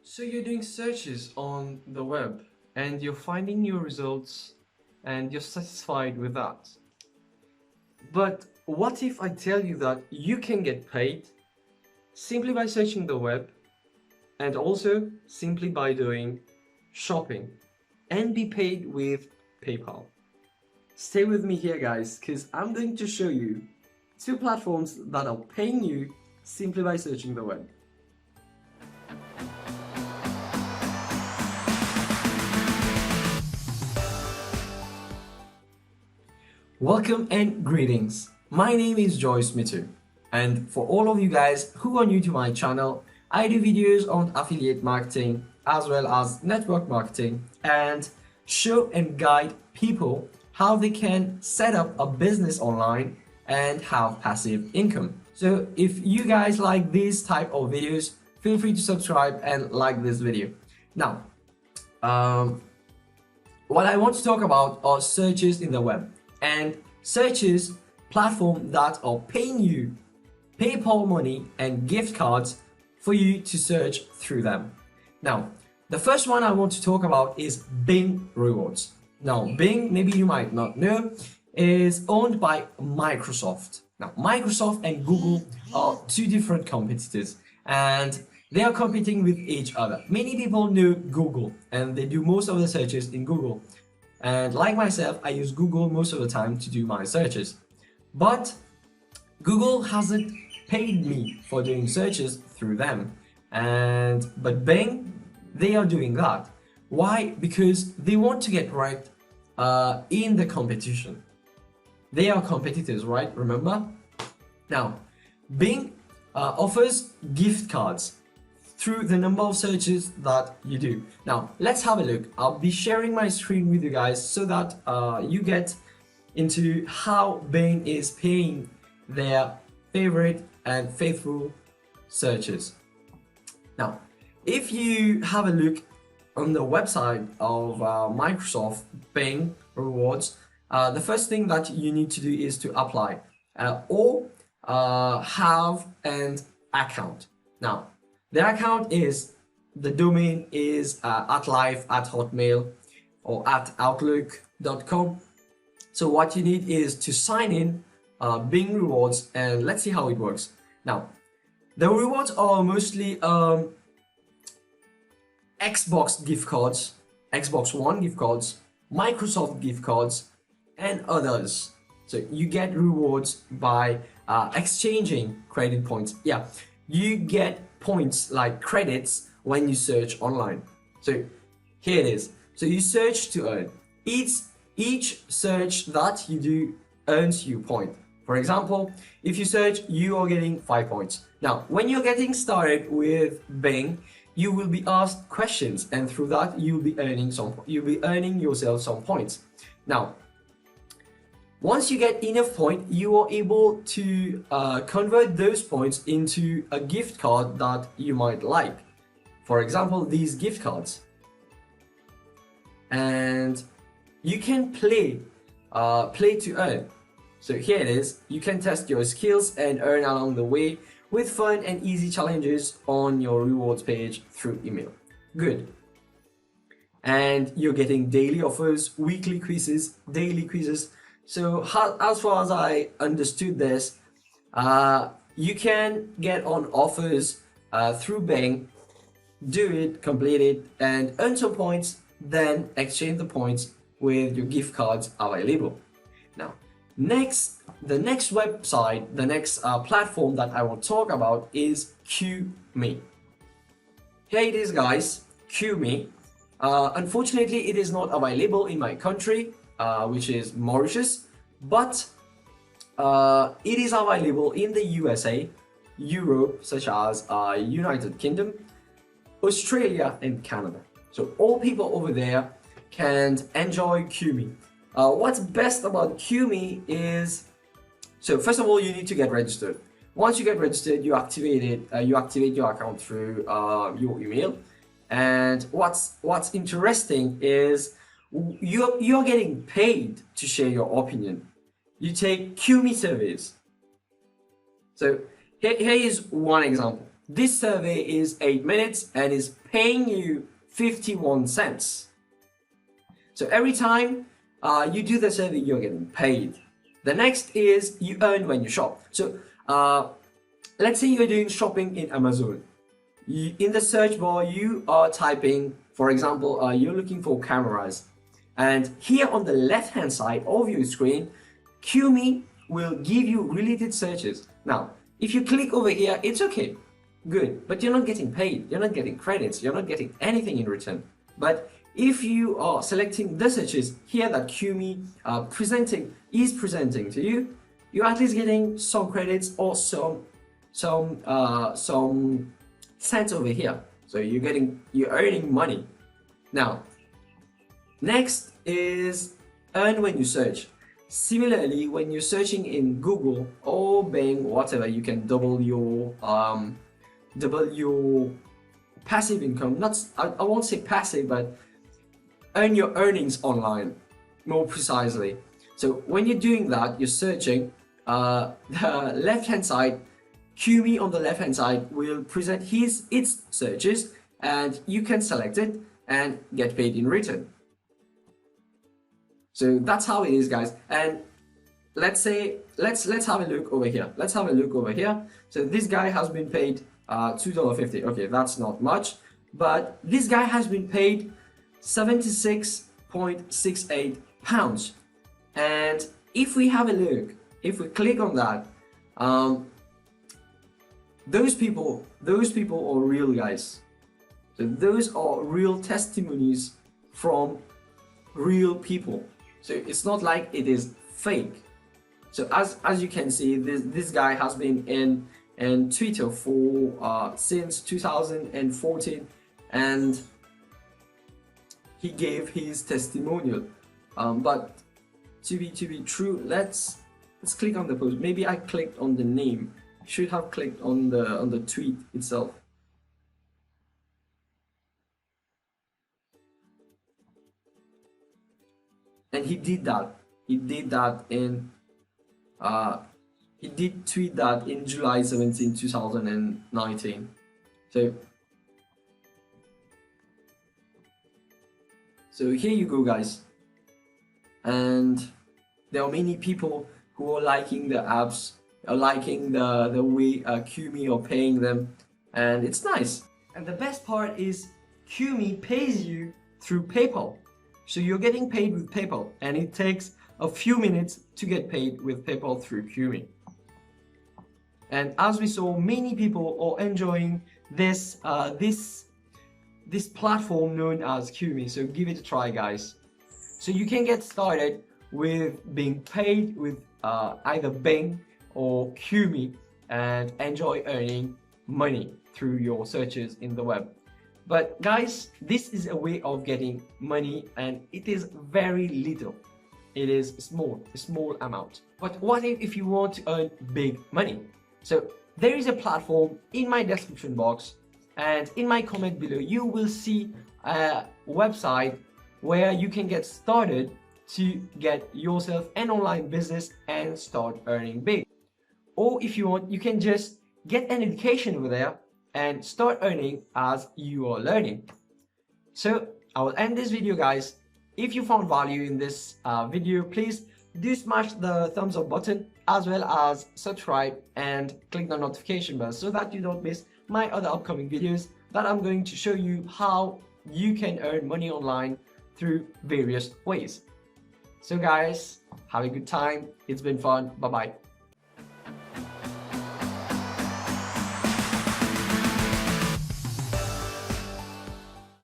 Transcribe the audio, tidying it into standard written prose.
So you're doing searches on the web and you're finding your results and you're satisfied with that. But what if I tell you that you can get paid simply by searching the web and also simply by doing shopping and be paid with PayPal? Stay with me here, guys, because I'm going to show you two platforms that are paying you simply by searching the web. Welcome and greetings. My name is Joyce Meettoo, and for all of you guys who are new to my channel, I do videos on affiliate marketing as well as network marketing and show and guide people how they can set up a business online and have passive income. So if you guys like these type of videos, feel free to subscribe and like this video. Now, what I want to talk about are searches in the web and searches platform that are paying you PayPal money and gift cards for you to search through them. Now, the first one I want to talk about is Bing Rewards. Now, Bing, maybe you might not know, is owned by Microsoft. Now, Microsoft and Google are two different competitors and they are competing with each other. Many people know Google and they do most of the searches in Google. And like myself, I use Google most of the time to do my searches. But Google hasn't paid me for doing searches through them. But Bing, they are doing that. Why? Because they want to get ranked in the competition. They are competitors, right? Remember? Now, Bing offers gift cards through the number of searches that you do. Now, let's have a look. I'll be sharing my screen with you guys so that you get into how Bing is paying their favorite and faithful searches. Now, if you have a look on the website of Microsoft Bing Rewards, the first thing that you need to do is to apply or have an account. Now, the account is, the domain is @live@hotmail or @outlook.com. So what you need is to sign in Bing Rewards and let's see how it works. Now, the rewards are mostly Xbox gift cards, Xbox One gift cards, Microsoft gift cards, and others. So you get rewards by exchanging credit points. Yeah, you get points like credits when you search online. So here it is. So you search to earn. Each search that you do earns you point. For example, if you search, you are getting 5 points. Now, when you're getting started with Bing, you will be asked questions, and through that you'll be earning yourself some points. Now, once you get enough points, you are able to convert those points into a gift card that you might like. For example, these gift cards. And you can play to earn. So here it is. You can test your skills and earn along the way with fun and easy challenges on your rewards page through email. Good. And you're getting daily offers, weekly quizzes, daily quizzes. So as far as I understood this, you can get on offers through Bing, do it, complete it, and earn some points, then exchange the points with your gift cards available. Now, the next website, the next platform that I will talk about is CueMe. Here it is, guys, CueMe. Unfortunately, it is not available in my country, which is Mauritius, but it is available in the USA, Europe, such as United Kingdom, Australia, and Canada. So all people over there can enjoy CueMe. What's best about CueMe is, so first of all, you need to get registered. Once you get registered, you activate your account through your email. And what's interesting is you're getting paid to share your opinion. You take CueMe surveys. So here is one example. This survey is 8 minutes and is paying you 51 cents. So every time you do the survey, you're getting paid. The next is you earn when you shop. So let's say you're doing shopping in Amazon. In the search bar, you are typing, for example, you're looking for cameras. And here on the left hand side of your screen, CueMe will give you related searches. Now, if you click over here, it's okay, good, but you're not getting paid, you're not getting credits, you're not getting anything in return. But if you are selecting the searches here that CueMe is presenting to you, you're at least getting some credits or some cents over here. So you're earning money. Now, next is earn when you search. Similarly, when you're searching in Google or Bing, whatever, you can double your passive income. I won't say passive, but earn your earnings online, more precisely. So when you're doing that, you're searching, the left-hand side, CueMe on the left-hand side will present its searches, and you can select it and get paid in return. So that's how it is, guys. And let's have a look over here. Let's have a look over here. So this guy has been paid $2.50. Okay, that's not much, but this guy has been paid 76.68 pounds. And if we have a look, if we click on that, those people are real, guys. So those are real testimonies from real people. So it's not like it is fake. So as you can see, this guy has been in Twitter for since 2014, and he gave his testimonial. But to be true, let's click on the post. Maybe I clicked on the name. Should have clicked on the tweet itself. And he did that. He did tweet that in July 17, 2019. So here you go, guys. And there are many people who are liking the apps, are liking the way CueMe are paying them, and it's nice. And the best part is CueMe pays you through PayPal. So you're getting paid with PayPal, and it takes a few minutes to get paid with PayPal through CueMe. And as we saw, many people are enjoying this platform known as CueMe. So give it a try, guys. So you can get started with being paid with either Bing or CueMe and enjoy earning money through your searches in the web. But guys, this is a way of getting money, and it is very little. It is a small amount. But what if you want to earn big money? So there is a platform in my description box, and in my comment below you will see a website where you can get started to get yourself an online business and start earning big. Or if you want, you can just get an education over there and start earning as you are learning. So I will end this video, guys. If you found value in this video, please do smash the thumbs up button, as well as subscribe and click the notification bell so that you don't miss my other upcoming videos that I'm going to show you how you can earn money online through various ways. So guys, have a good time. It's been fun. Bye bye.